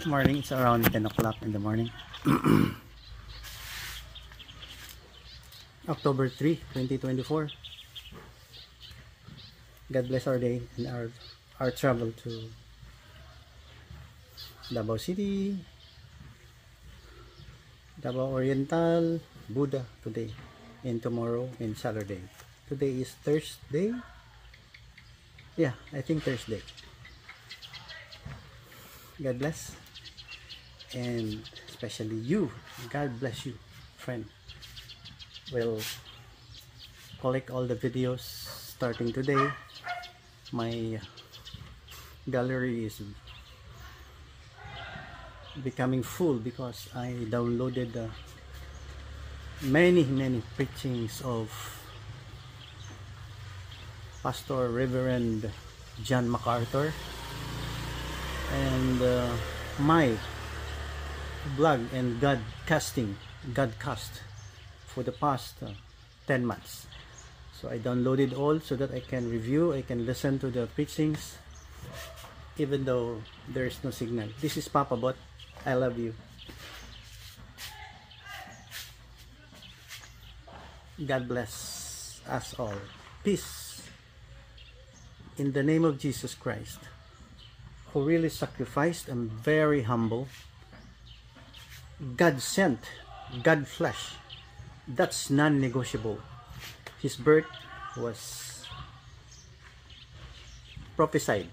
Good morning, it's around 10 o'clock in the morning. October 3, 2024. God bless our day and our travel to Davao City, Davao Oriental, Buddha today and tomorrow and Saturday. Today is Thursday. Yeah, I think Thursday. God bless, and especially you. God bless you, friend. We'll collect all the videos starting today. My gallery is becoming full because I downloaded many preachings of Pastor Reverend John MacArthur and my blog and Godcast for the past 10 months. So I downloaded all so that I can review, I can listen to the preachings even though there is no signal. This is Papa Bot. I love you. God bless us all. Peace in the name of Jesus Christ, who really sacrificed and very humble. God sent, God flesh. That's non-negotiable. His birth was prophesied.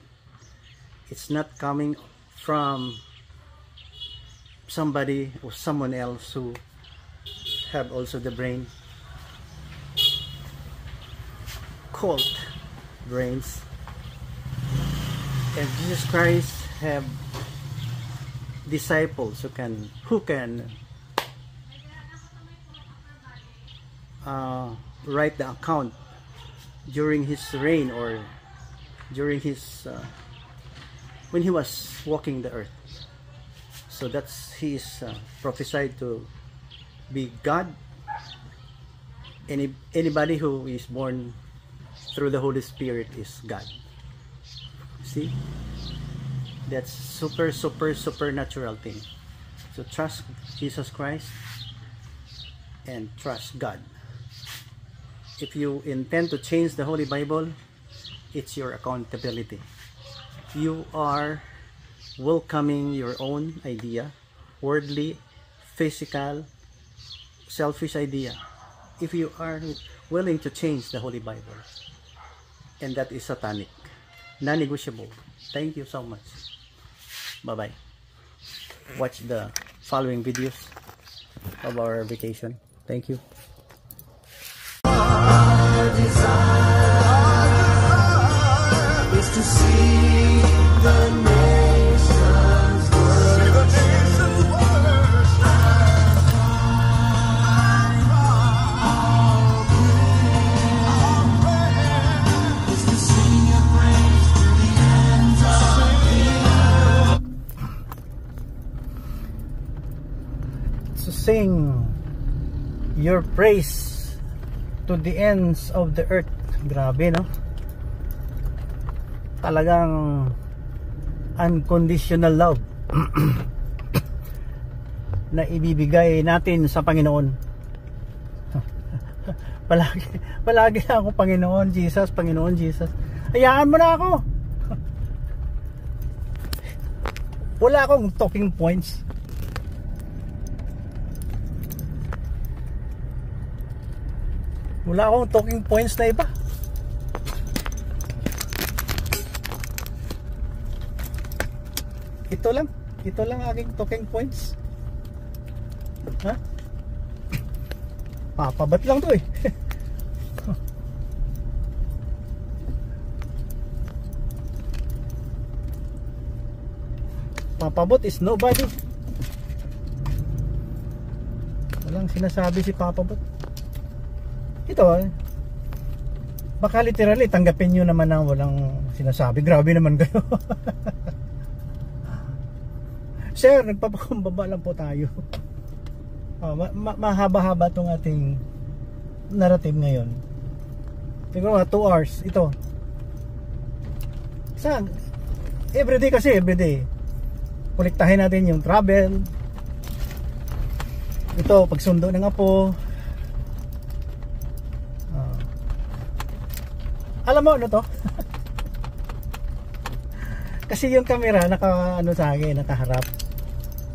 It's not coming from somebody or someone else who have also the brain, cult brains. And Jesus Christ have disciples who can write the account during his reign or during his when he was walking the earth. So that's he is prophesied to be God. Anybody who is born through the Holy Spirit is God. See, that's supernatural thing. So trust Jesus Christ and trust God. If you intend to change the Holy Bible, it's your accountability. You are welcoming your own idea, worldly, physical, selfish idea, if you are willing to change the Holy Bible. And that is satanic, non-negotiable. Thank you so much. Bye-bye. Watch the following videos of our vacation. Thank you. Our desire is to see the nations worship. Is to sing your praise to the ends of the earth. To sing your praise to the ends of the earth. Grabe, no? Talagang unconditional love na ibibigay natin sa Panginoon. palagi ako Panginoon Jesus, Panginoon Jesus. Hayaan mo na ako. Wala akong talking points. Wala akong talking points na iba. Ito lang aking talking points. Ha? Papabat lang to eh. Papabot is nobody. Walang sinasabi si Papabot. Ito baka literally tanggapin nyo naman na walang sinasabi. Grabe naman kayo. Sir, nagpapakumbaba lang po tayo. Mahaba-haba itong ating narrative ngayon. Siguro 2 hours ito. Saan? Everyday kasi, everyday. Kolektahin natin yung travel. Ito, pagsundo ng apo. Alam mo ano to? Kasi yung camera naka ano sa akin, nakaharap.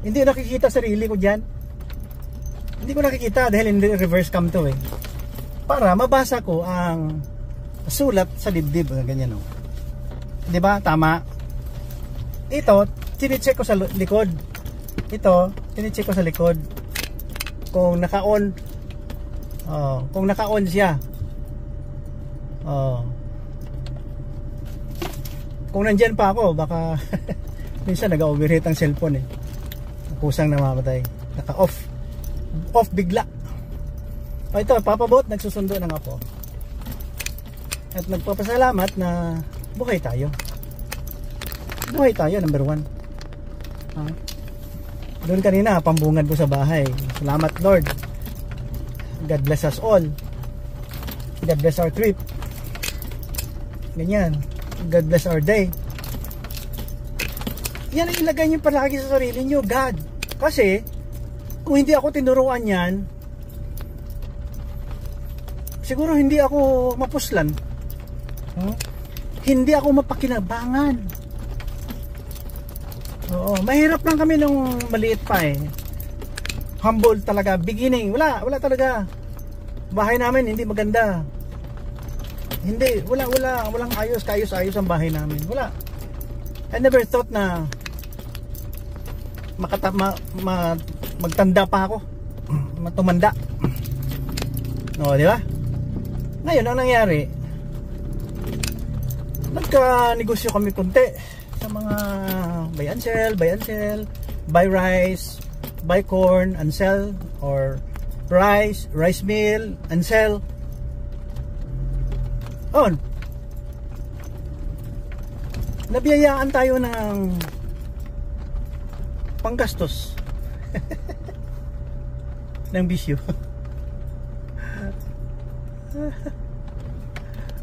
Hindi ko nakikita sarili ko diyan. Hindi ko nakikita dahil hindi reverse cam to eh. Para mabasa ko ang sulat sa dibdib, ganyan oh. 'Di ba? Tama. Ito, tini-check ko sa likod. Ito, tini-check ko sa likod. Kung naka-on. Kung naka-on siya. Kung nandyan pa ako, baka minsan nag-overheat ang cellphone eh. Kusang namamatay. Naka-off. Off bigla. Ito, papabot, nagsusundo ng apo. At nagpapasalamat na buhay tayo. Buhay tayo, number 1. Doon kanina, pambungad ko sa bahay. Salamat Lord. God bless us all. God bless our trip. Ganyan. God bless our day. Yan ang ilagay niyo palagi sa sarili niyo, God. Kasi, kung hindi ako tinuruan yan, siguro hindi ako mapuslan. Hindi ako mapakinabangan. Oo, mahirap lang kami nung maliit pa eh. Humble talaga, beginning. Wala talaga. Bahay namin hindi maganda. Hindi, walang ayos ang bahay namin. Wala. I never thought na magtanda pa ako. Matumanda. O, di ba? Ngayon, ang nangyari, nagka-negosyo kami konti sa mga buy and sell, buy rice, buy corn and sell, or rice meal and sell. On. Nabiyayaan tayo ng panggastos ng bisyo.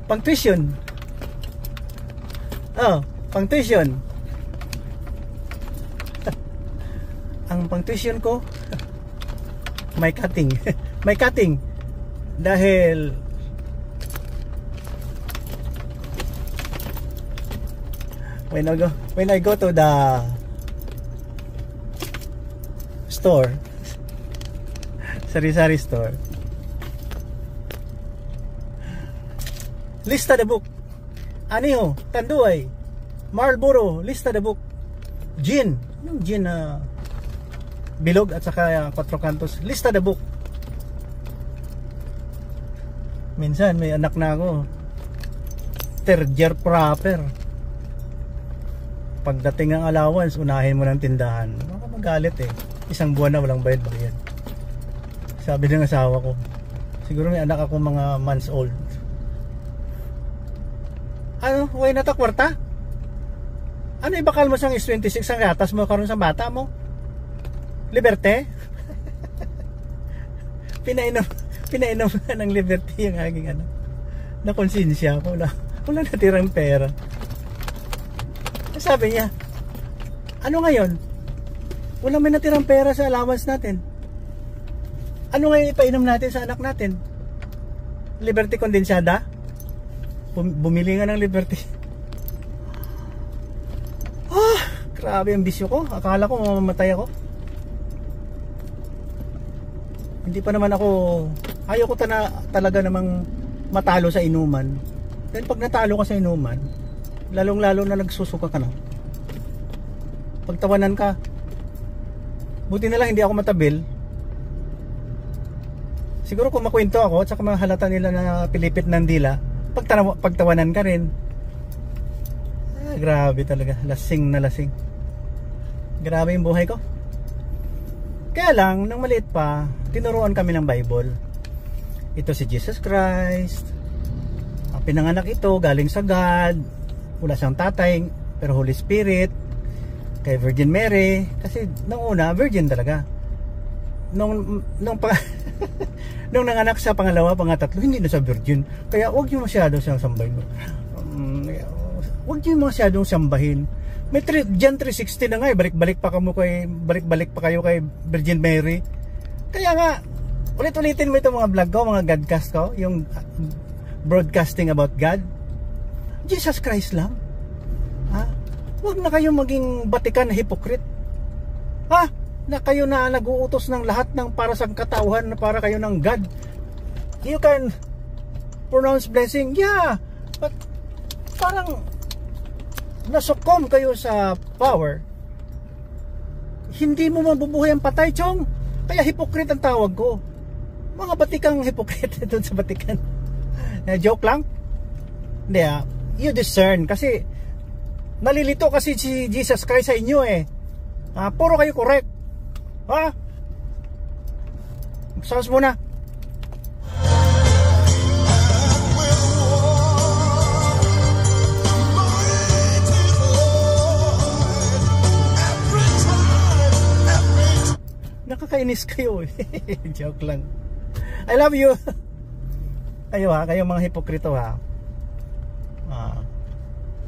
Pang tuition. Pang tuition. Ang pang tuition ko may cutting. May cutting dahil when I go to the store, sari-sari store, lista the book. Aniho, Tanduay, Marlboro, lista the book. Gin, yung gin na bilog at saka Quatro Cantos, lista the book. Minsan may anak na ako, third year proper. Pagdating ng allowance, unahin mo ng tindahan. Baka magalit eh. Isang buwan na walang bayad. Sabi ng asawa ko, siguro may anak ako mga months old. Ano, huwag na ta kwarta? Ano ibakal mo sang is 26 ang gatas mo karon sa bata mo? Liberte? Pinainom na ng Liberty yung aking ano. Na konsensya ko. Wala natirang pera. Sabi niya, ano ngayon? Wala may natirang pera sa allowance natin. Ano ngayon ipainom natin sa anak natin? Liberty kondensada? Bumili nga ng Liberty. Grabe ang bisyo ko. Akala ko mamamatay ako. Hindi pa naman ako, ayaw ko talaga namang matalo sa inuman. Dahil pag natalo ka sa inuman, lalong-lalo na nagsusuka ka na. Pagtawanan ka. Buti na lang hindi ako matabil. Siguro kung makwento ako at saka mahalata nila na pilipit ng dila, pagtawanan ka rin. Grabe talaga. Lasing na lasing. Grabe yung buhay ko. Kaya lang, nang maliit pa, tinuruan kami ng Bible. Ito si Jesus Christ. Pinanganak ito, galing sa God. Wala siyang tatay, pero Holy Spirit. Kay Virgin Mary. Kasi nung una, virgin talaga. Nung nanganak sa pangalawa, pangatatlo, hindi na siya virgin. Kaya huwag nyo masyado siyang sambahin. Huwag nyo masyadong sambahin. May John 3:16 na nga eh. Balik-balik pa kayo kay Virgin Mary. Kaya nga, ulit-ulitin mo itong mga vlog ko, mga Godcast ko, yung broadcasting about God. Jesus Christ lang. Ha? Huwag na kayong maging Vatican na hypocrite. Ha? Na kayo na nag-uutos ng lahat ng para sa katauhan na para kayo ng God. You can pronounce blessing, yeah, but parang nasukom kayo sa power, hindi mo mabubuhay ang patay, chong. Kaya hypocrite ang tawag ko. Mga batikang hypocrite doon sa Vatican. Joke lang. Hindi you discern kasi nalilito kasi si Jesus Christ sa inyo eh. Puro kayo correct. Ha? Sounds muna. Nakakainis kayo eh. Joke lang. I love you. Kayo kayong mga hipokrito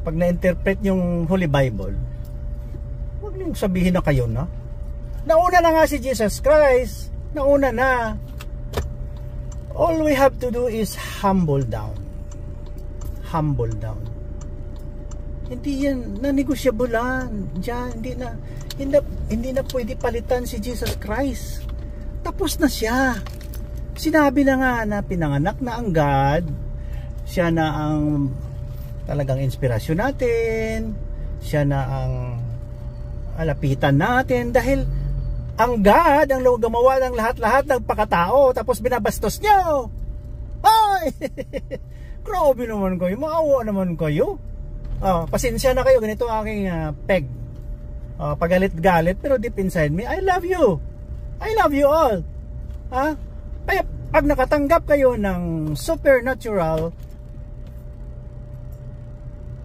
pag na-interpret yung Holy Bible, huwag niyong sabihin na kayo na. Nauna na nga si Jesus Christ. Nauna na. All we have to do is humble down. Humble down. Hindi yan na-negotiablean. Diyan, hindi na pwede palitan si Jesus Christ. Tapos na siya. Sinabi na nga na pinanganak na ang God. Siya na ang talagang inspirasyon natin. Siya na ang alapitan natin. Dahil ang God ang gumawa ng lahat-lahat ng pakatao. Tapos binabastos niyo. Ay! Grabe naman kayo. Maawa naman kayo. Pasensya na kayo. Ganito ang aking peg. Pagalit-galit, pero deep inside me, I love you. I love you all. Kaya pag nakatanggap kayo ng supernatural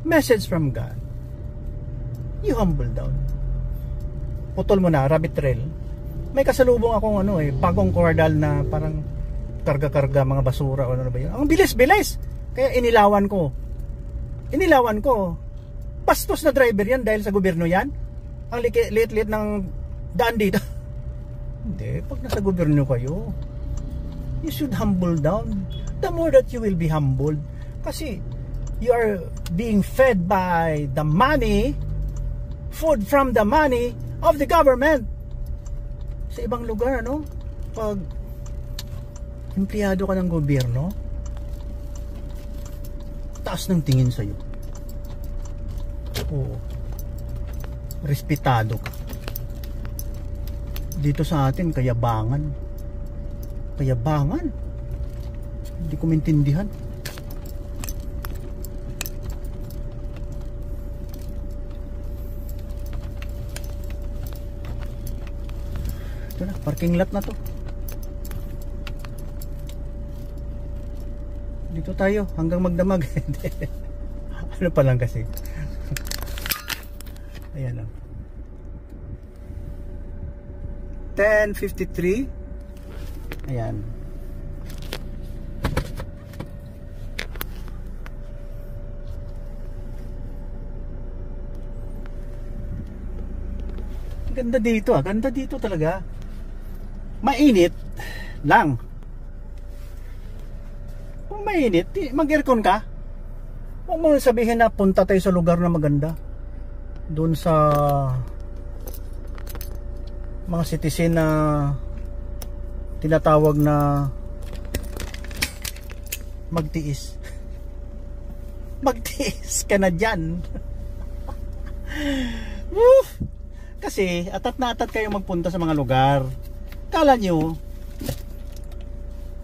message from God, you humble down. Putol mo na, rabbit trail. May kasalubong akong bagong cordal na parang karga-karga mga basura o ano ba yun. Ang bilis-bilis. Kaya inilawan ko. Bastos na driver yan dahil sa gobyerno yan. Ang liit-liit ng daan dito. Hindi, pag nasa gobyerno kayo, you should humble down. The more that you will be humbled, kasi you are being fed by the money, food from the money of the government. Sa ibang lugar, pag empleyado ka ng gobyerno, taas ng tingin sa'yo. Oo. Respetado ka. Dito sa atin, kayabangan. Hindi ko maintindihan. Ito na, parking lot na to. Dito tayo hanggang magdamag. Ano pa lang kasi. Ayan lang. 10:53. Ayan. Ganda dito ganda dito talaga. Mainit lang. Kung mainit, mag-aircon ka. Huwag mo sabihin na punta tayo sa lugar na maganda. Doon sa mga citizen na tinatawag na magtiis. Magtiis ka na dyan. Kasi atat na atat kayo magpunta sa mga lugar. Kala nyo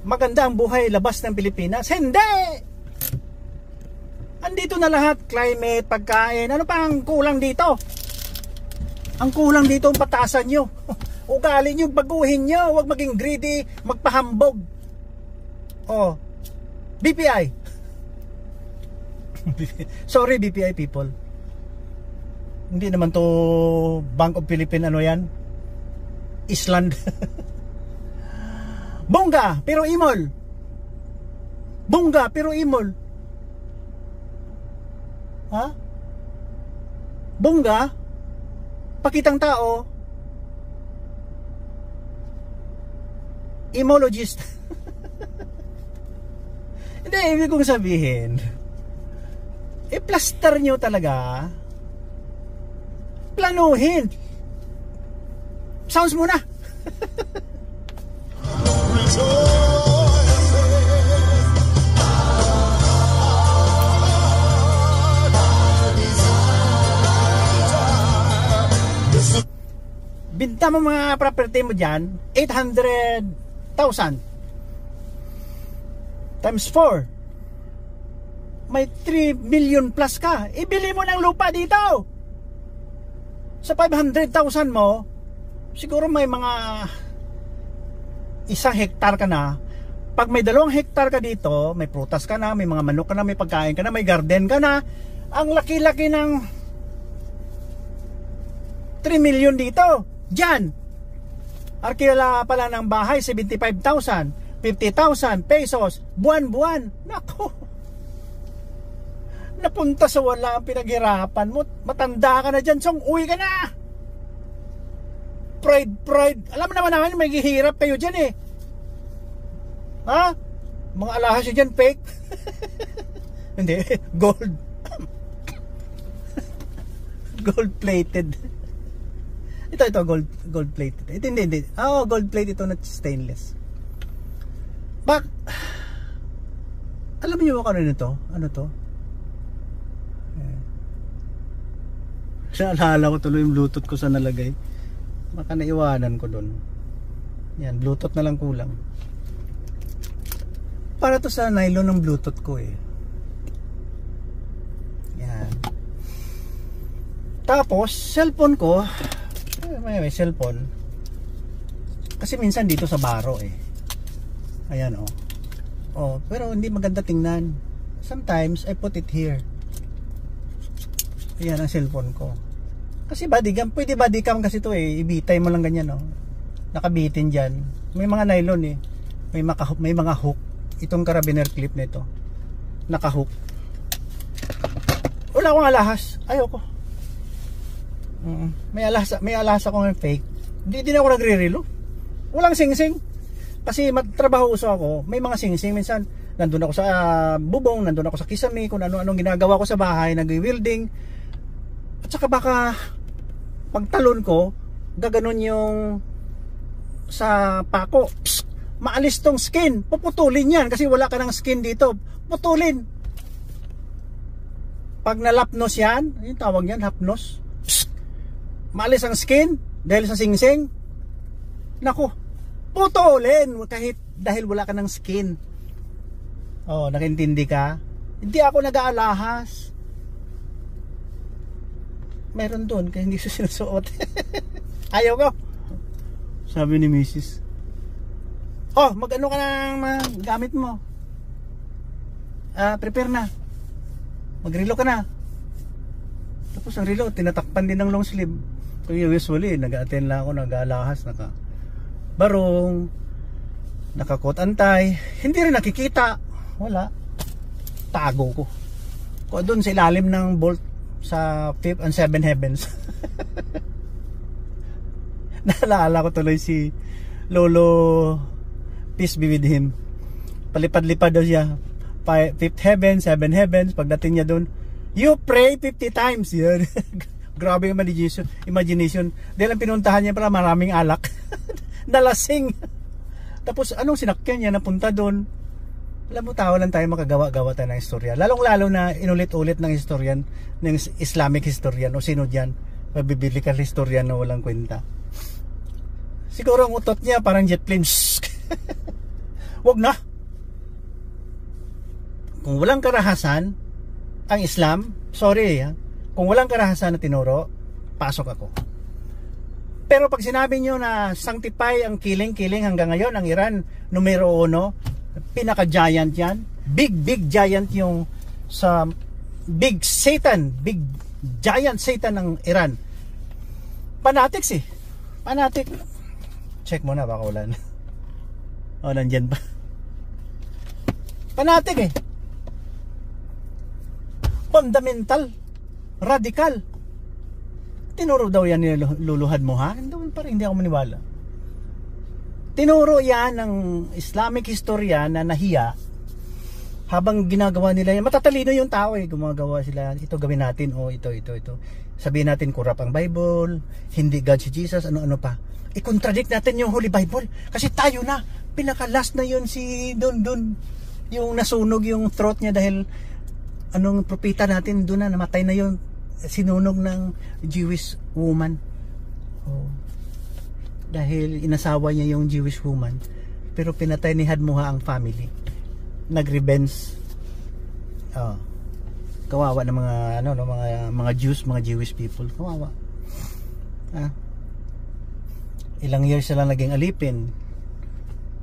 maganda ang buhay labas ng Pilipinas? Hindi! Andito na lahat, climate, pagkain. Ano pa ang kulang dito? Ang kulang dito ang pataasan nyo. Ugali nyo, baguhin nyo. Huwag maging greedy, magpahambog. BPI. Sorry BPI people. Hindi naman to Bank of Philippines, yan? Island. Bongga, pero imol. bongga, pakitang tao, imologist. Hindi, ibig kong sabihin, i-plaster nyo talaga, planuhin. Sounds muna. Binta mo mga property mo dyan, 800,000 times 4, may 3 million plus ka. Ibili mo ng lupa dito. Sa 500,000 mo, siguro may mga 1 hektar ka na. Pag may 2 hektar ka dito, may prutas ka na, may mga manok ka na, may pagkain ka na, may garden ka na. Ang laki-laki ng 3 million dito. Diyan. Arkila pala ng bahay, 75,000, 50,000 pesos, buwan-buwan. Nako. Napunta sa wala ang pinaghirapan mo. Matanda ka na dyan, song, uwi ka na. Pride. Alam mo naman may gihirap kayo dyan eh. Ha? Mga alahas yun dyan, fake. Hindi, gold. Gold plated. Ito gold plated. Ito hindi. Oh, gold plate ito, not stainless. Alam niyo ba ano nito? Ano to? Naalala ko tuloy yung Bluetooth ko sa nalagay. Baka naiwanan ko doon. Yan, Bluetooth na lang kulang. Para to sa nylon ng Bluetooth ko eh. Yan. Tapos, cellphone ko, may cellphone. Kasi minsan dito sa baro eh. Ayan oh. Oh, pero hindi maganda tingnan. Sometimes I put it here. Ayan ang cellphone ko. Kasi bodycam, pwede bodycam kasi to eh. Ibitay mo lang ganyan oh. Nakabitin dyan. May mga nylon eh. May mga hook. Itong carabiner clip nito. Naka-hook. Wala akong alahas. Ayoko. May alahas ako ng fake. Hindi din ako nagre-relo. Walang sing-sing. Kasi trabaho uso ako. May mga sing-sing. Minsan, nandun ako sa bubong, nandun ako sa kisame, kung ano-anong ginagawa ko sa bahay, nag-welding. At saka baka pagtalon ko, gaganon yung sa pako. Psst, maalis tong skin. Puputulin yan kasi wala ka ng skin dito. Putulin. Pag nalapnos yan, yung tawag yan, hapnos. Psst, maalis ang skin dahil sa sing-sing. Naku, putulin kahit dahil wala ka ng skin. Oh, nakintindi ka? Hindi ako nag-aalahas. Meron doon kaya hindi ko sinusuot. Ayaw ko. Sabi ni Mrs. Oh, mag-ano ka ng mga gamit mo. Prepare na. Mag-relo ka na. Tapos ang relo, tinatakpan din ng long sleeve. Kaya usually, nag-attend lang ako, nag-aalahas, barong, naka-coat antay. Hindi rin nakikita. Wala. Tago ko. Kung doon sa ilalim ng bolt sa 5th and 7 heavens. Naalala ko tuloy si Lolo, peace be with him. Palipad-lipad daw siya. 5th heaven, 7 heavens. Pagdating niya doon, you pray 50 times. Yan. Grabe yung imagination. Dahil ang pinuntahan niya pala maraming alak. Nalasing. Tapos anong sinakyan niya napunta doon? Alam mo, tawa lang tayo makagawa-gawa tayo ng istorya. Lalong-lalo na inulit-ulit ng historian, ng Islamic historian o sino dyan, mabibilikal historian na walang kwenta. Siguro ang utot niya parang jet plane. Wag na. Kung walang karahasan ang Islam, sorry ha, kung walang karahasan na tinuro, pasok ako. Pero pag sinabi nyo na sanctify ang killing hanggang ngayon, ang Iran, numero 1, pinaka-giant yan. Big giant yung sa big giant Satan ng Iran. Fanatics eh. Fanatic. Check mo na baka wala na. O, nandyan ba? Fanatic eh. Fundamental. Radical. tinuro daw yan ni Luluhad mo, ha? Doon pa rin, hindi ako maniwala. Tinuro yan ng Islamic historian na nahiya habang ginagawa nila yan. Matatalino yung tao eh. Gumagawa sila, ito gawin natin, ito. Sabihin natin, corrupt ang Bible, hindi God si Jesus, ano-ano pa. I-contradict natin yung Holy Bible. Kasi tayo na, pinaka-last na yun si Don. Yung nasunog yung throat niya dahil anong propeta natin doon na, namatay na yun. Sinunog ng Jewish woman. Dahil inasawa niya yung Jewish woman. Pero pinatay ni Hadmuha ang family. Nag-revenge. Kawawa ng mga Jews, mga Jewish people. Kawawa. Ilang years sila naging alipin.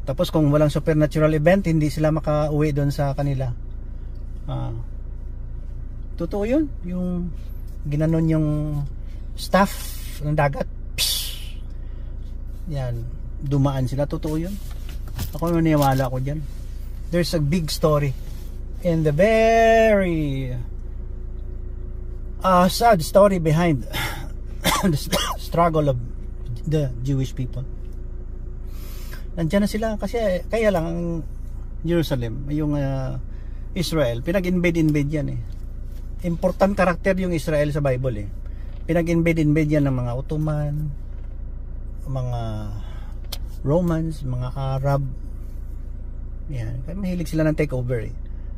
Tapos kung walang supernatural event, hindi sila makauwi doon sa kanila. Totoo yun. Yung ginanon yung staff ng dagat. Yan, dumaan sila, totoo yun. Ako naniniwala ko dyan. There's a big story and the very sad story behind the struggle of the Jewish people. Nandiyan na sila kasi kaya lang ang Jerusalem, yung Israel, pinag-invade yan eh. Important karakter yung Israel sa Bible eh. Pinag-invade yan ng mga Ottoman, mga Romans, mga Arab. Yan, kaya mahilig sila ng takeover eh.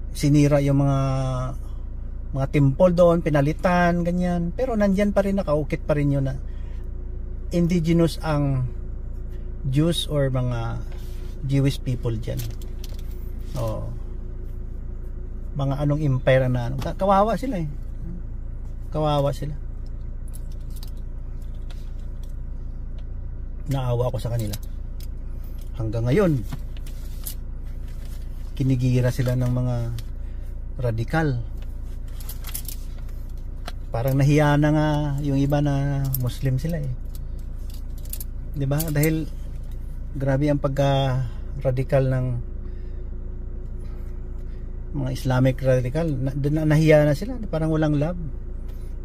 Sinira yung mga temple doon, pinalitan, ganyan. Pero nandyan pa rin, nakaukit pa rin yun na indigenous ang Jews or mga Jewish people dyan. Mga anong empire na kawawa sila eh. Kawawa sila. Naawa ako sa kanila. Hanggang ngayon kinigira sila ng mga radikal. Parang nahiya na nga yung iba na Muslim sila eh. 'Di ba? Dahil grabe ang pagka-radikal ng mga Islamic radical. Nahiya na sila, parang walang love.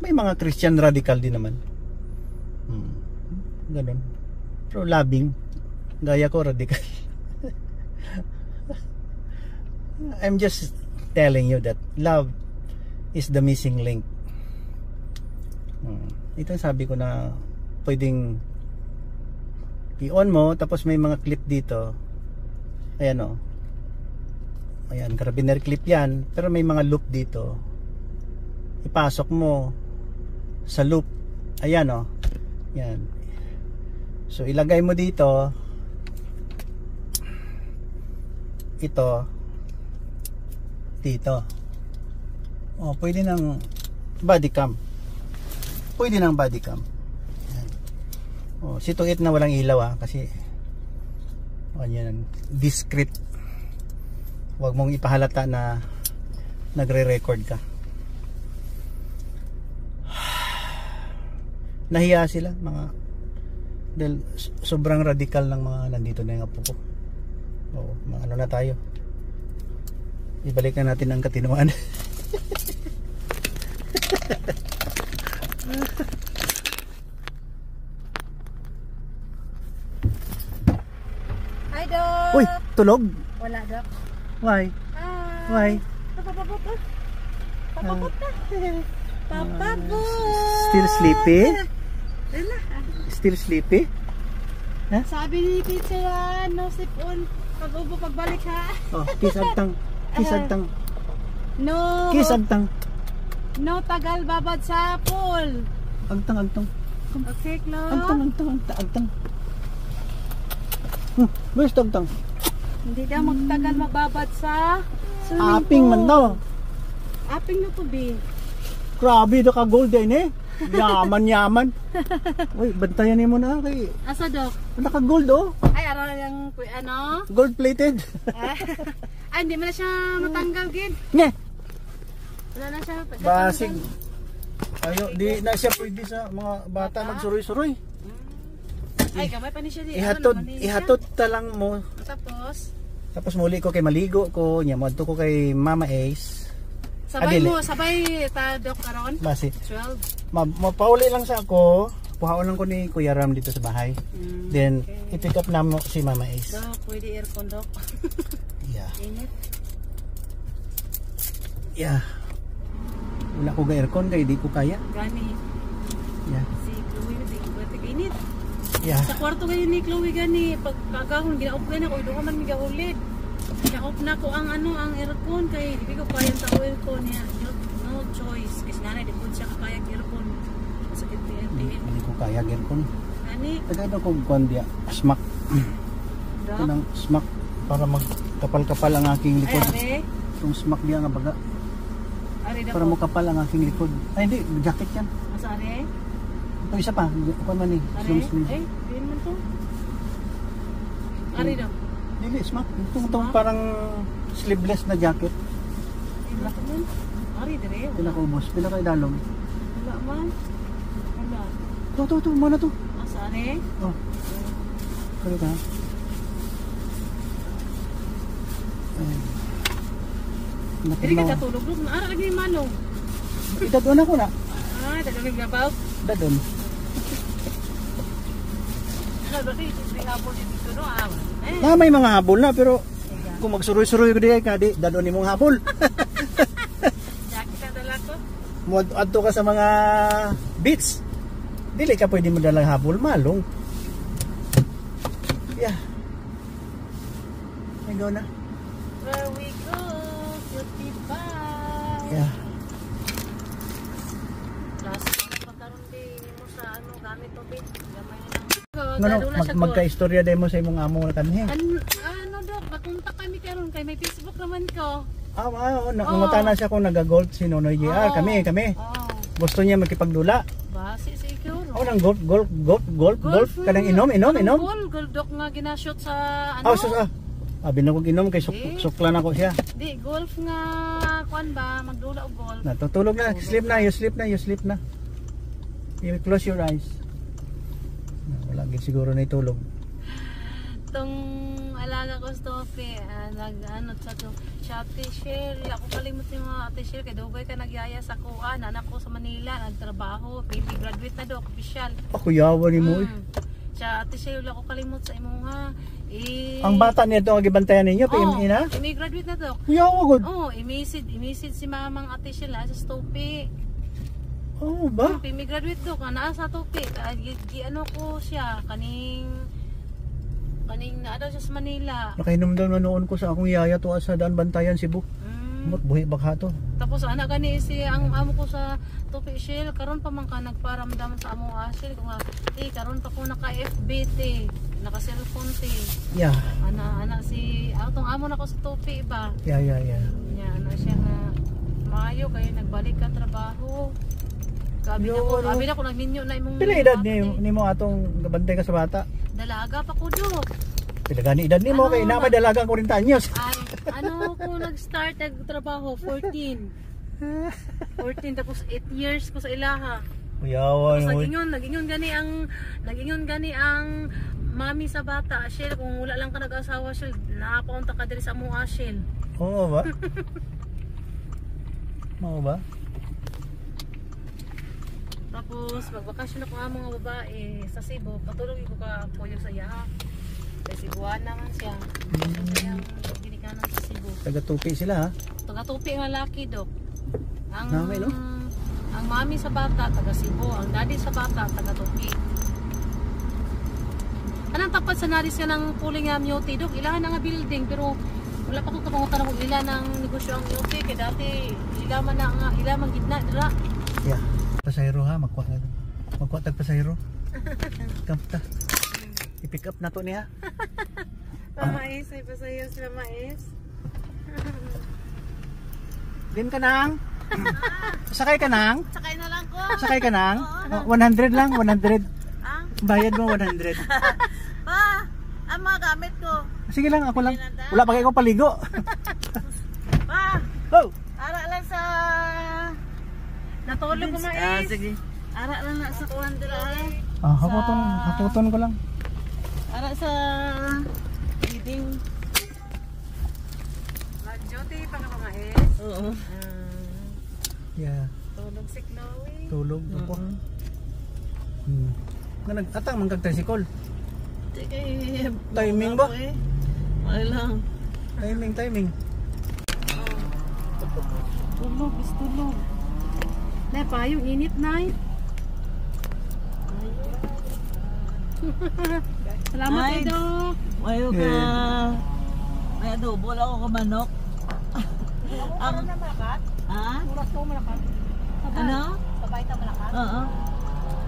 May mga Christian radical din naman. Ganun. Pero loving, gaya ko radical. I'm just telling you that love is the missing link. Ito sabi ko na pwedeng i-on mo, tapos may mga clip dito. Ayan ayan, carabiner clip yan, pero may mga loop dito. Ipasok mo sa loop. Ayan yan. So ilagay mo dito ito dito. Pwede ng body cam. Pwede ng body cam. Ayan. Situit na walang ilaw kasi yan, discreet. Huwag mong ipahalata na nagre-record ka. Nahiya sila dahil sobrang radikal ng mga nandito na yung apo ko. Ano na tayo, ibalik na natin ang katinuan. Hi, Doc. Uy, tulog? Wala, Doc. Why? Why? Papapot na. Papapot. Still sleepy? Still sleepy? Sabi ni teacher, no sipon. Pag-ubo, pagbalik ha. Kiss agtang. Kiss agtang. No. Kiss agtang. No tagal babad sa pool. Agtang. Okay, Clo. Agtang. Where's agtang? Hindi daw magtagal magbabad sa swimming Aping pool. man daw. Aping na to, be. Grabe, naka-gold din eh. Yaman. Uy, bantayan mo na kay. Asa, Doc? Naka-gold Ay, araw yung gold plated. Ay, hindi mo na siya matanggal, Gid. Nye. Wala na siya. Basig. Ayo, di na siya pwede sa mga bata magsuroy-suroy. Ay, gamay pa ni siya. Ihatod talang mo. Tapos muli ko kay maligo ko, nya madto ko kay Mama Ace. Sabay Adili. mo, sabay ta Dok karon. Basi. 12. Mapauli lang sa ako. Puhaon lang ko ni Kuya Ram dito sa bahay. Then, okay. i-pick up na mo si Mama Ace. Dok, pwede aircon Dok. Yeah. Init. Yeah. Wala ko ga aircon kaya di ko kaya. Gani. Yeah. Si Chloe di ko pwede init. Yeah. Sa kwarto gayon ni Chloe gani pag kagahon ginaop gani ko do man migahulid. Ginaop na ko ang ang aircon kay di ko kaya ta aircon niya. No choice kasi nanay di pud siya kaya aircon. Sakit PNP. Hindi ko kaya aircon. Gani. Tagad ako kuan dia. Smack. Dok. Kanang smack para magkapal-kapal ang aking Ay, likod. are. Itong smack dia nga baga. Are Para daw. mo kapal ang aking likod. Ay hindi, jacket yan. Asa are? Ito isa pa. Kuan man ni. Are? Long sleeve. Ay, din man to. Are daw. Dili, smack. Itong parang sleeveless na jacket. Wala ko man. Are dire. Pila ka ubos. Pila ka idalom. Wala man. Wala. Ito. Mana to? Asa are? Oh. Kaya ka. Dili ka katulog Dok. Naara lagi ni manong. Idadon ako na. Ah, tagalog na ba? Dadon. Bakit hindi hapon dito no? Eh. Na may mga habol na pero kung magsuroy-suroy ko di ka di dadon nimong habol. Jacket ang dala ko. Mo adto ka sa mga beach. Dili ka pwede mo dalang habol malong. Yeah. May go na. Where we go, cutie pie. Yeah. Last pagkaroon din mo sa gamit tubig. Gamay lang. Ngano magka-istorya dai mo sa imong amo kanhi. Ano Dok, papunta kami karon kay may Facebook naman ko. Nangutana siya kung nag-gold si Nonoy JR. Kami. Oh. Gusto niya makipagdula. Basi sa ikaw. Oh, nang golf kanang inom. Gold Dok nga ginashoot sa ano? Abi na kog inom kay suklan ako siya. Di golf nga kuan ba magdula og golf. Natutulog na. You sleep na. You close your eyes. Wala gid siguro na itulog. Tong alaga ko stope, sa to Ate Shell, ako kalimot yung mga Ate Shell, kay dugay ka nagyaya sa kuan, anak ko sa Manila, nagtrabaho, baby graduate na do, official. Ako yawa ni mo. Siya Ate Shell, ako kalimot sa imo ha. Ang bata niya ito, ang gibantayan ninyo, PME na? Graduate na do. Yawa gud. I-message si mamang Ate Shell sa stope. Oh, ba? Graduate do, naa sa tope. Ano ko siya, kaning na daw siya sa Manila. Nakainom daw na noon ko sa akong yaya to sa Daan Bantayan, Cebu. Mot buhi baka to. Tapos anak gani si ang amo ko sa Topi Shell karon pa man ka nagparamdam sa amo Shell ko nga karon pa ko naka FB naka cellphone Yeah. Ana si atong amo na ko sa Topi ba. Yeah. Nya ana siya nga maayo kay nagbalik ka trabaho. Abi na ko nagminyo na imong Pila edad ni mo atong gabantay ka sa bata? Dalaga pa ko do. Pila gani edad ni mo kay na may dalagang 40 anyos. Ay, ko nag-start nagtrabaho 14 tapos 8 years ko sa ilaha. Uyawan mo. Nagingon gani ang mami sa bata, Shell, kung wala lang ka nag-asawa, Shell, nakapunta ka diri sa mga Shell. Oo ba? Oo ba? Tapos magbakasyon ako ang mga babae sa Cebu, patulog ko ka puyo sa iya. Kasi Cebuana naman siya. Kaya ginikanan sa Cebu. Taga-tupi sila ha? Taga-tupi ang lalaki, Dok. Namay, no? Ang mami sa bata, taga Cebu. Ang daddy sa bata, taga-tupi. Anong tapat sa naris ka ng puling nga Miyoti, Dok? Ilahan na nga building, pero wala pa kong kapangutan ng ila ng negosyo ang Miyoti. Kaya dati, ilaman gitna, dira. Yeah. Pasayro ha, magkuha tag pasayro. Kamta. I-pick up na to niya. Pamais, ay pasayo sila mais. Din ka nang? Sakay ka nang? Sakay na lang ko. Sakay ka nang? 100 lang, 100. Bayad mo 100. Pa, ang mga gamit ko. Sige lang, ako lang. Wala pa kayo paligo. Pa, Oh! ara lang sa... Natulog ko mais. Sige. Ara lang na sa kuwan dira. Haputon ko lang. Ara sa... Eating. Mag-duty pa ka pa mais? Oo. Yeah. Tulog si Chloe. Tulog po. Nga nag-atang mangkag tricycle. Timing ba? Ay lang. Timing. Tulog, is tulog. Na pa yung init na. Salamat Ay. Edo. Mayo ka. May adobo lang ako manok. Ang ha? Oras ko malakas. Ano? Sabay ta malakas. Oo.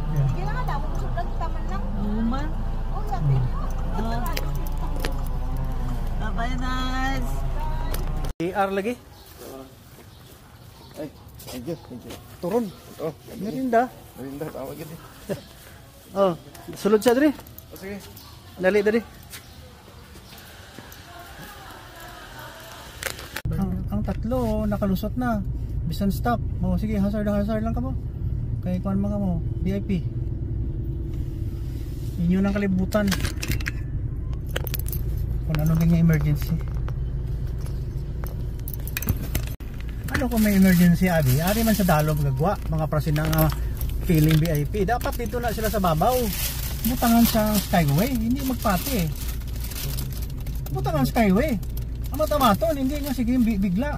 Yeah. Kailangan daw mo sudan taman lang. Oo man. Oh, yakin. Bye nice. AR lagi. Ay, thank you. Turun. Oh, Merinda. Merinda, tawag yun eh. Oh, sulod siya diri. Oh, sige. Dali dali. Ang tatlo nakalusot na. Bisan stop. Oh, sige, hazard lang ka mo. Kay kuan mga mo, VIP. Inyo nang kalibutan. Kung ano din yung emergency. Ano kung may emergency, Abi? Ari man sa dalom gagwa, mga prasin nga feeling VIP. Dapat dito na sila sa babaw. Butangan sa Skyway, hindi magpati eh. Butangan Skyway. Ang matamaton, hindi nga sige bigla.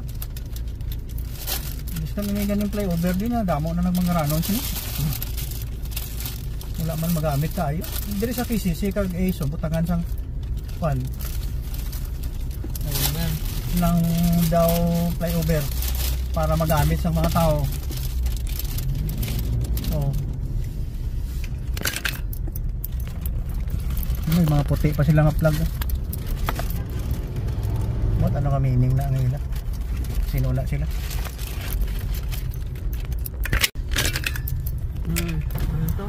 Gusto kami may ganyung flyover din na damo na nagmangaranon sila. Wala man magamit tayo. Dili sa PCC kag ASO butangan sang kwan. Ayun nang daw flyover para magamit sa mga tao. Oh. May mga puti pa silang plug. What ano ka meaning na ang ila? Sinula sila. Ano to?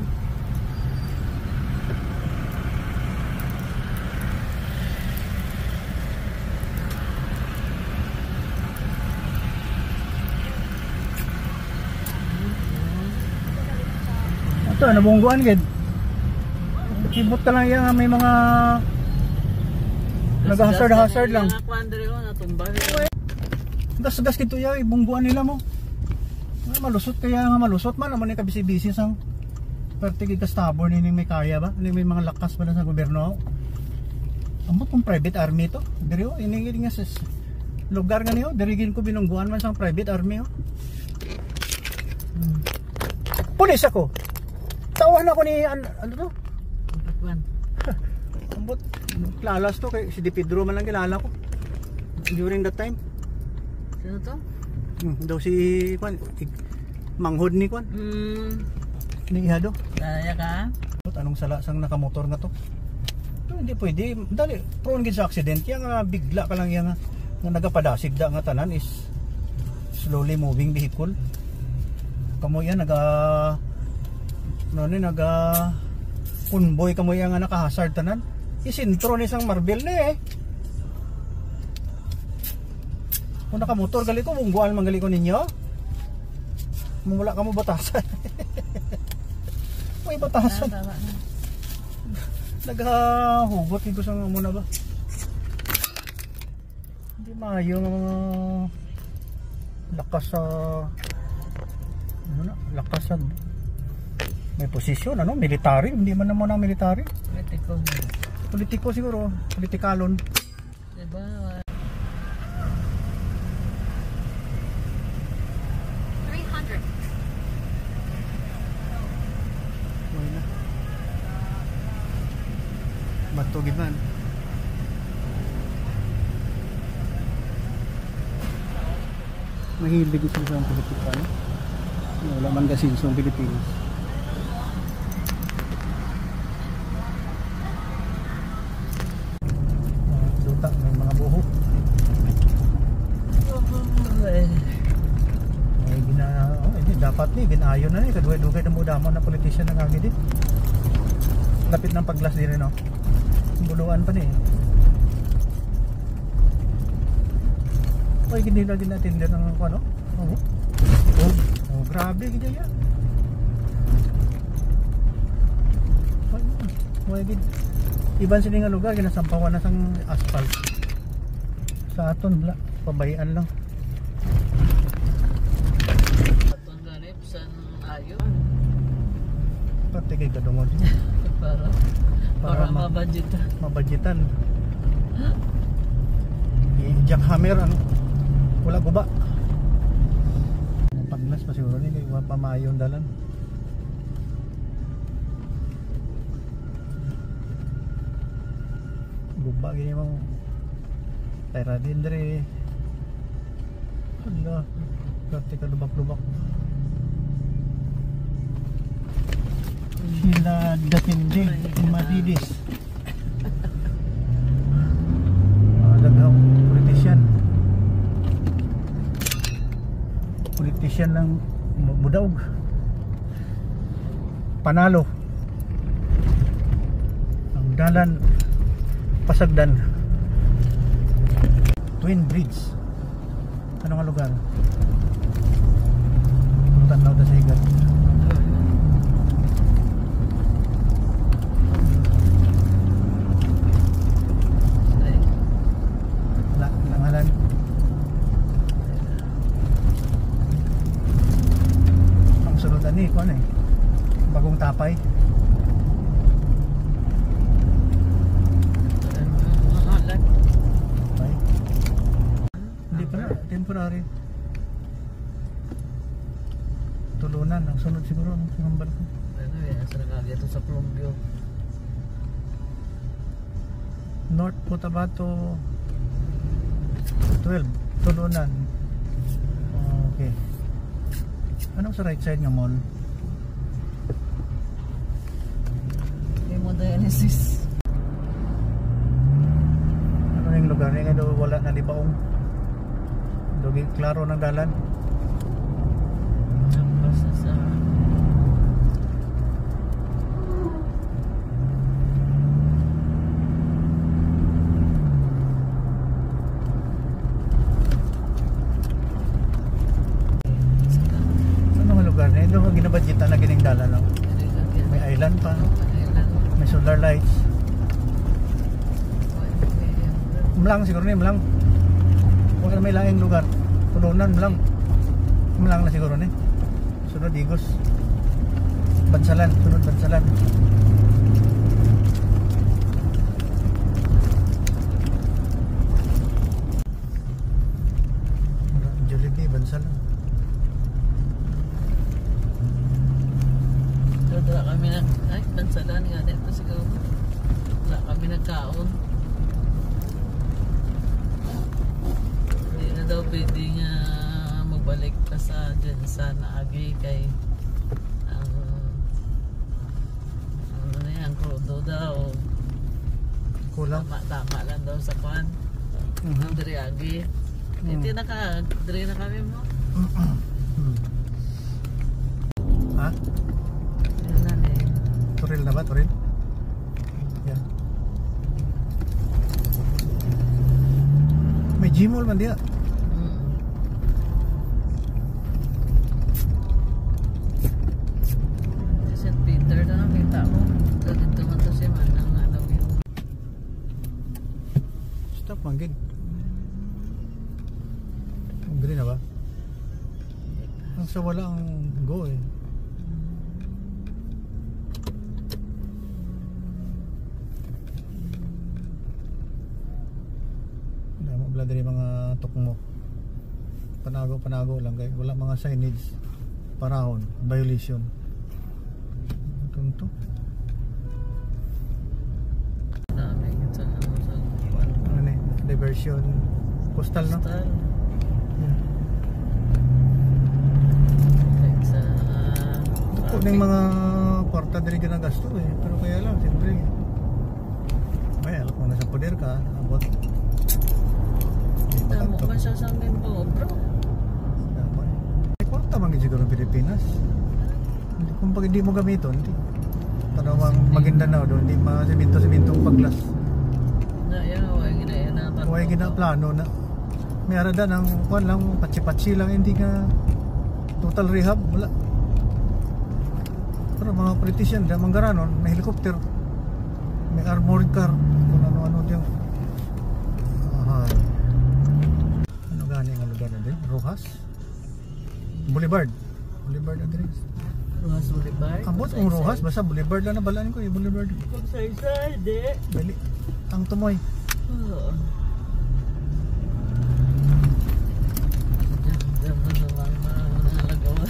Ito, nabungguan gid. Kibot ka lang yan, may mga nag-hazard lang. Ang kwandre ko natumba. Gas-gas kito ya, bungguan nila mo. Malusot kaya nga malusot man naman yung kabisi-bisi sang pertigid kastabor nini may kaya ba? May mga lakas pa na sa gobyerno. Amo kung private army to. Diri oh, ini nga sa lugar nga niyo, dirigin ko binungguan man sang private army oh. Pulis ako. Tawan ako ni ano to? Pakwan. Ambot klalas to kay si Di Pedro man lang kilala ko. During that time. Sino to? Daw si kwan manghod ni kwan. Ni ihado. Kaya ka? Anong sala sang nakamotor nga to? Ito, hindi pwede. Dali, prone gid sa accident. Kaya nga bigla ka lang yan nga nagapadasig da nga tanan is slowly moving vehicle. Kamo yan convoy kamo yan nga nakahazard tanan. Isintro ni sang Marbel ni eh. Kung nakamotor gali ko, bungguan man gali ko ninyo. Mula ka mo batasan. May batasan. Naghahugot ko sa muna ba? Hindi maayo ng mga lakas sa ano na, lakas sa may posisyon, ano, military, hindi man naman ang military. Politiko siguro, politikalon. Diba? Batugid man. Mahilig ito sa politika, no? Wala man kasi sa Pilipinas. Duta, may mga buhok. Dapat ni ginayon na ni kadugay-dugay na mudaman na politician na kagid din. Lapit ng paglas din no. Buluan pa ni. Oy gindi lagi natin din ng ano? Oh, grabe gid ya. Oy gid. Iban sini nga lugar ginasampawan na sang asphalt. Sa aton pabayaan lang. Pati kay kadungod. Para mabudgetan. Mabudgetan. I-jackhammer ang wala guba. Paglas pa siguro ni kay wa pa maayo ang dalan. Guba gini mo. Tira din dre. Hala. Pati ka lubak-lubak. Sila Datindi Madidis. Lagaw politician ng Budaog. Panalo ang dalan Pasagdan Twin Bridge. Ano nga lugar? Tanaw da sa higat. Nangalan ang sunod ani ko ano eh, Bagong Tapay. Okay. Hindi pa na, temporary. Tulunan ang sunod siguro ang number ko. Ano yan, sa nagagito sa Plumbio. North Cotabato 12, Tulunan. Okay. Anong sa right side nga mall? Hemodialysis. Ano yung lugar nga daw wala na di baong? Dogi klaro ng dalan. Basta sa Ano nga lugar na? Ito ginabadgetan na gining dalan lang. May island pa. May solar lights. Mlang siguro ni Mlang. Huwag na may langing lugar. Tulunan Mlang. Mlang na siguro ni. Sunod Igos. Bansalan. Sunod Bansalan. Jollibee Bansalan. wala kami na, ay, bansalan nga dito siguro. Wala kami nagkaon. Hindi na daw pwede nga magbalik pa sa dyan sa naagi kay ang ano na yan, krudo daw. Kulang. Tama lang daw sa kwan. Ang diri agi. Hindi diri na kami mo. Ha? Yun na eh. Turil na ba? Turil? Yan. May Gmall man diya. St. Peter na nakita ko. Dito man to siya man ang ano yun. Stop manggid. Dili na ba? Ang sa wala ang go eh. Damo bala diri mga tukmo. Panago lang kay wala mga signage parahon, violation. Tunto. Dami sa ano sa kwan. Ano ni? Diversion postal no? Postal. Yeah. Like sa Kung yung mga kwarta diri ginagasto eh. Pero kaya lang, siyempre may alam kung nasa poder ka, abot. tamo ba siya sa amin po, bro? May kwarta man siguro ng Pilipinas. Hindi, kung pag hindi mo gamiton, hindi. Tanawang Maguindanao doon, hindi mga simento-simento paglas. Na yan, huwag ginaya na. Huwag ginaplano na. May arada ng kwan lang, patsi-patsi lang, hindi ka total rehab, wala. Pero mga politician, manggaranon, may helicopter, may armored car, kung ano-ano diyan. Ano gani ang lugar na din? Rojas? Boulevard address. Rojas Boulevard. Abot ang Rojas, basta Boulevard lang na balaan ko eh, Boulevard. Kung sa di. Dali. Ang tumoy. Oo. Diyan mo naman nalagawa.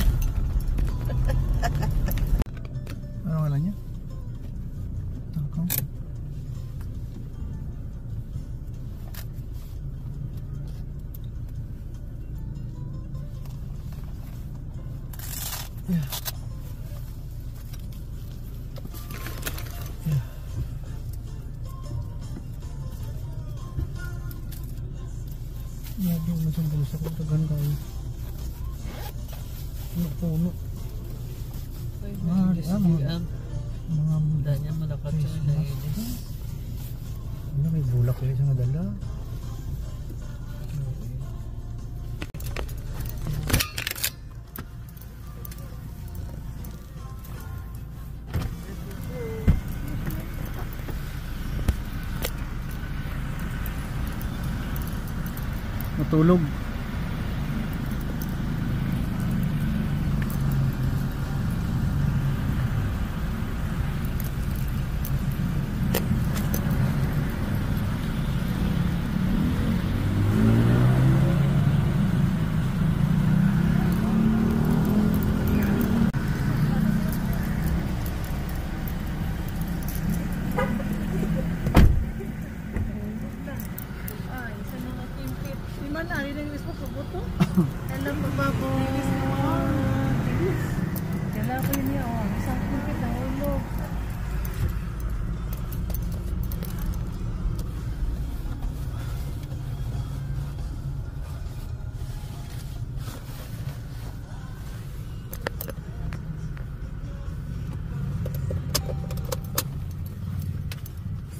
Ano nga lang niya? Tangkang. Yeah. Yeah. Yeah, di mo sa bulsa ko tagan kayo. Puno. Mga Danya malakat sa nailis. ano, may bulak ulit sa nadala. Matulog. Alam mo ba po? Kala ko yun niya, oh. Isang kumpit na hulog.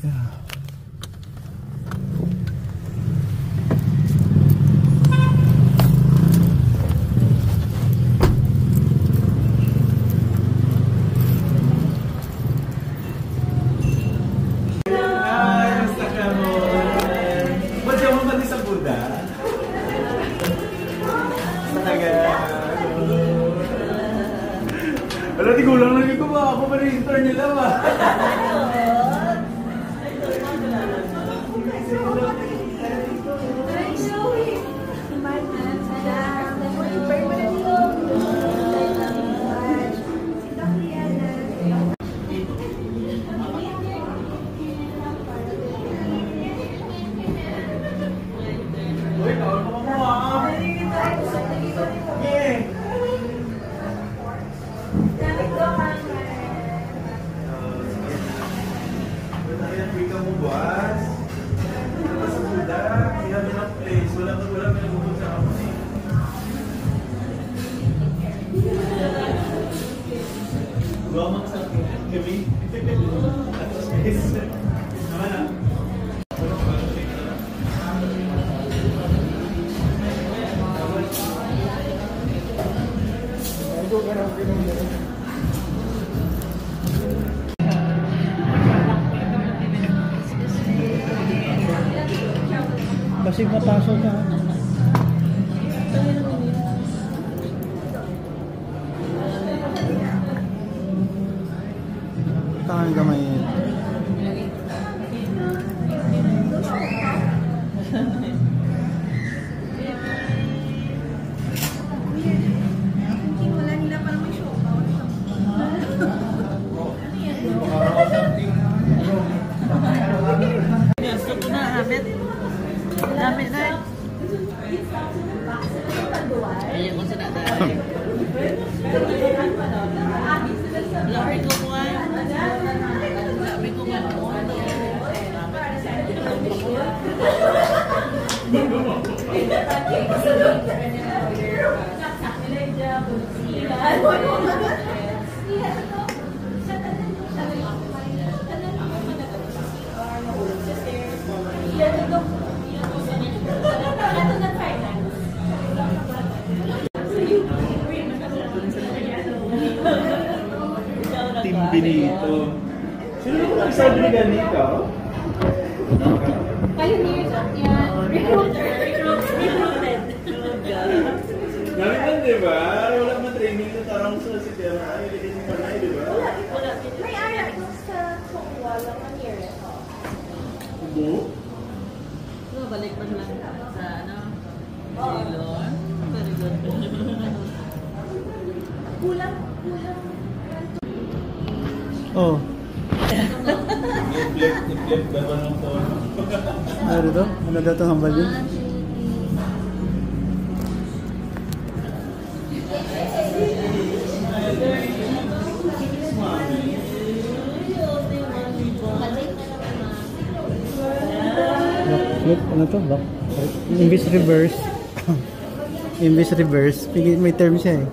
Yeah. Wala, di gulang lagi ko ba? Ako pa rin store nila ba? Kasi mapasok ka. Tangan gamay. Gusto ko na, Amit. Damit na. Ayan ko sa nadaan. Labi ko mo ay. Labi ko man. Team Benito. Sino naman nagsabi ni ganito? Pioneers at yan. Recruited. Galing lang, di ba? Wala man training na tarong sa si Tera. buo. So, balik pa lang sa ano? Ceylon. Very good. Oh, I-flip ba ba ng phone? ano to? Ano daw itong hambal yun? Flip, ano to? Back. Imbis reverse. Imbis reverse. May term siya eh.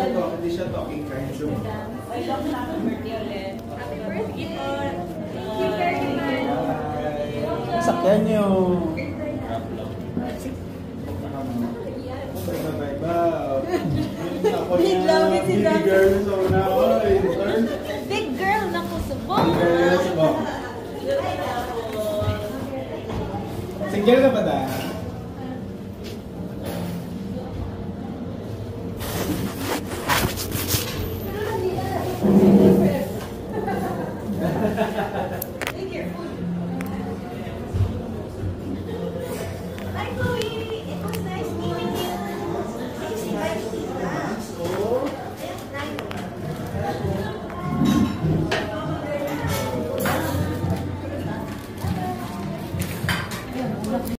Hindi siya talking kind of. Sakyan nyo. Big love is in that. Big girl na ko sa bong. Single ka ba da?